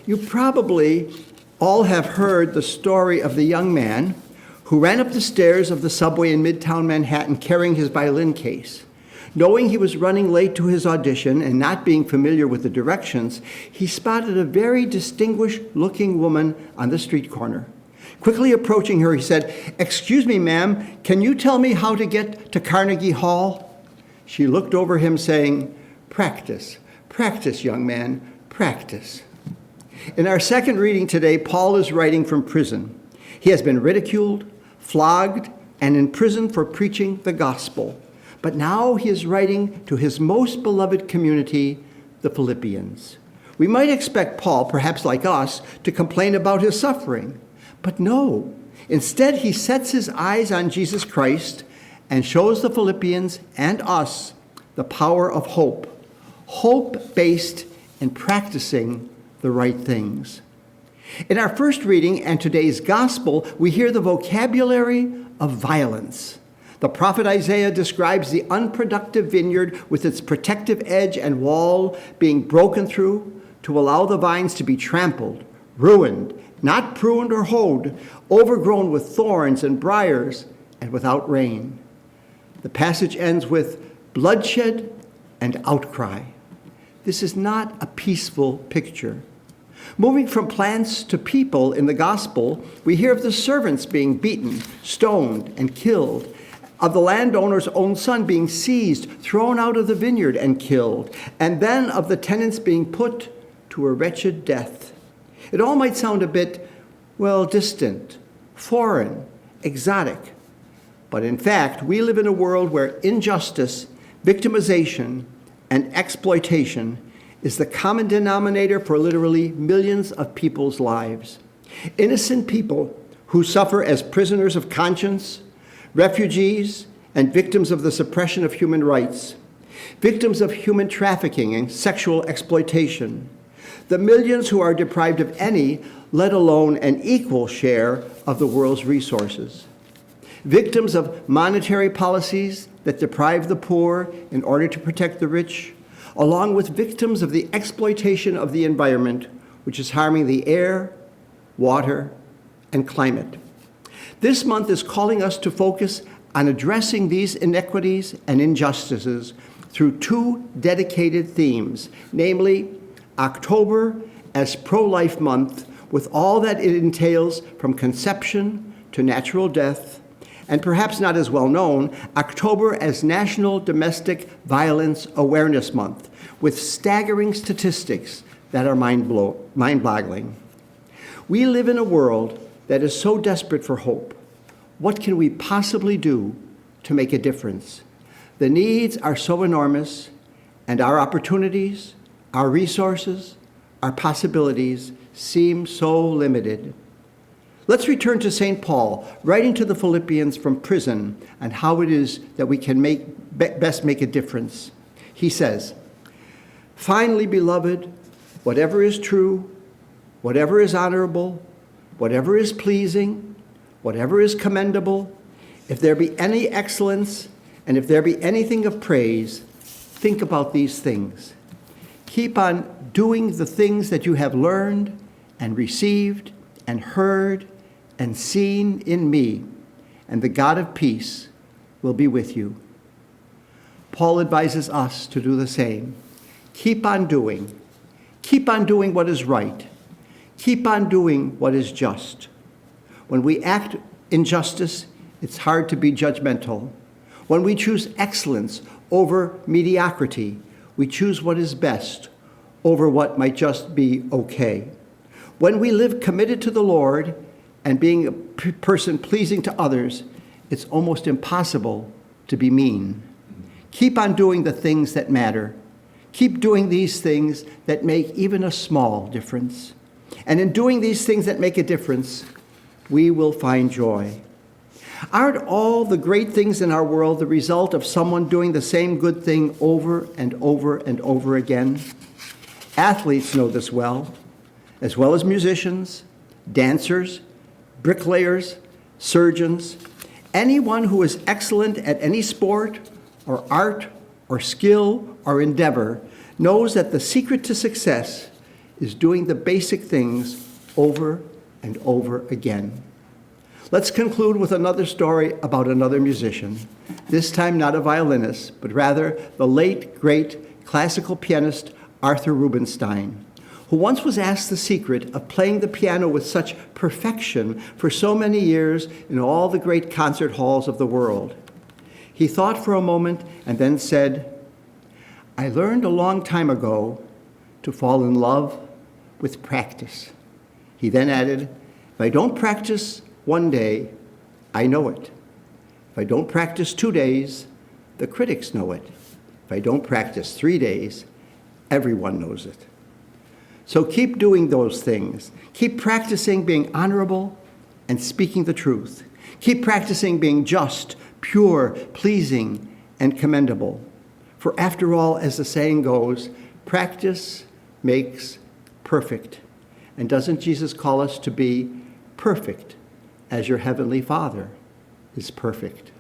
You probably all have heard the story of the young man who ran up the stairs of the subway in Midtown Manhattan carrying his violin case. Knowing he was running late to his audition and not being familiar with the directions, he spotted a very distinguished-looking woman on the street corner. Quickly approaching her, he said, "Excuse me, ma'am, can you tell me how to get to Carnegie Hall?" She looked over him saying, "Practice, practice, young man, practice." In our second reading today, Paul is writing from prison. He has been ridiculed, flogged, and imprisoned for preaching the gospel. But now he is writing to his most beloved community, the Philippians. We might expect Paul, perhaps like us, to complain about his suffering. But no, instead he sets his eyes on Jesus Christ and shows the Philippians and us the power of hope. Hope based in practicing the right things. In our first reading and today's gospel, we hear the vocabulary of violence. The prophet Isaiah describes the unproductive vineyard with its protective edge and wall being broken through to allow the vines to be trampled, ruined, not pruned or hoed, overgrown with thorns and briars, and without rain. The passage ends with bloodshed and outcry. This is not a peaceful picture. Moving from plants to people in the gospel, we hear of the servants being beaten, stoned, and killed, of the landowner's own son being seized, thrown out of the vineyard, and killed, and then of the tenants being put to a wretched death. It all might sound a bit, distant, foreign, exotic. But in fact, we live in a world where injustice, victimization, and exploitation is the common denominator for literally millions of people's lives. Innocent people who suffer as prisoners of conscience, refugees, and victims of the suppression of human rights, victims of human trafficking and sexual exploitation, the millions who are deprived of any, let alone an equal share of the world's resources, victims of monetary policies that deprive the poor in order to protect the rich, along with victims of the exploitation of the environment, which is harming the air, water, and climate. This month is calling us to focus on addressing these inequities and injustices through two dedicated themes, namely October as Pro-Life Month, with all that it entails from conception to natural death, and perhaps not as well known, October as National Domestic Violence Awareness Month, with staggering statistics that are mind-boggling. We live in a world that is so desperate for hope. What can we possibly do to make a difference? The needs are so enormous, and our opportunities, our resources, our possibilities seem so limited. Let's return to St. Paul, writing to the Philippians from prison, and how it is that we can best make a difference. He says, "Finally, beloved, whatever is true, whatever is honorable, whatever is pleasing, whatever is commendable, if there be any excellence, and if there be anything of praise, think about these things. Keep on doing the things that you have learned and received and heard and seen in me, and the God of peace will be with you." Paul advises us to do the same. Keep on doing. Keep on doing what is right. Keep on doing what is just. When we act in justice, it's hard to be judgmental. When we choose excellence over mediocrity, we choose what is best over what might just be okay. When we live committed to the Lord and being a person pleasing to others, it's almost impossible to be mean. Keep on doing the things that matter. Keep doing these things that make even a small difference. And in doing these things that make a difference, we will find joy. Aren't all the great things in our world the result of someone doing the same good thing over and over and over again? Athletes know this well as musicians, dancers, bricklayers, surgeons. Anyone who is excellent at any sport or art or skill or endeavor knows that the secret to success is doing the basic things over and over again. Let's conclude with another story about another musician, this time not a violinist, but rather the late, great classical pianist Arthur Rubinstein, who once was asked the secret of playing the piano with such perfection for so many years in all the great concert halls of the world. He thought for a moment and then said, "I learned a long time ago to fall in love with practice." He then added, "If I don't practice one day, I know it. If I don't practice 2 days, the critics know it. If I don't practice 3 days, everyone knows it." So keep doing those things. Keep practicing being honorable and speaking the truth. Keep practicing being just, pure, pleasing, and commendable. For after all, as the saying goes, practice makes perfect. And doesn't Jesus call us to be perfect as your heavenly Father is perfect?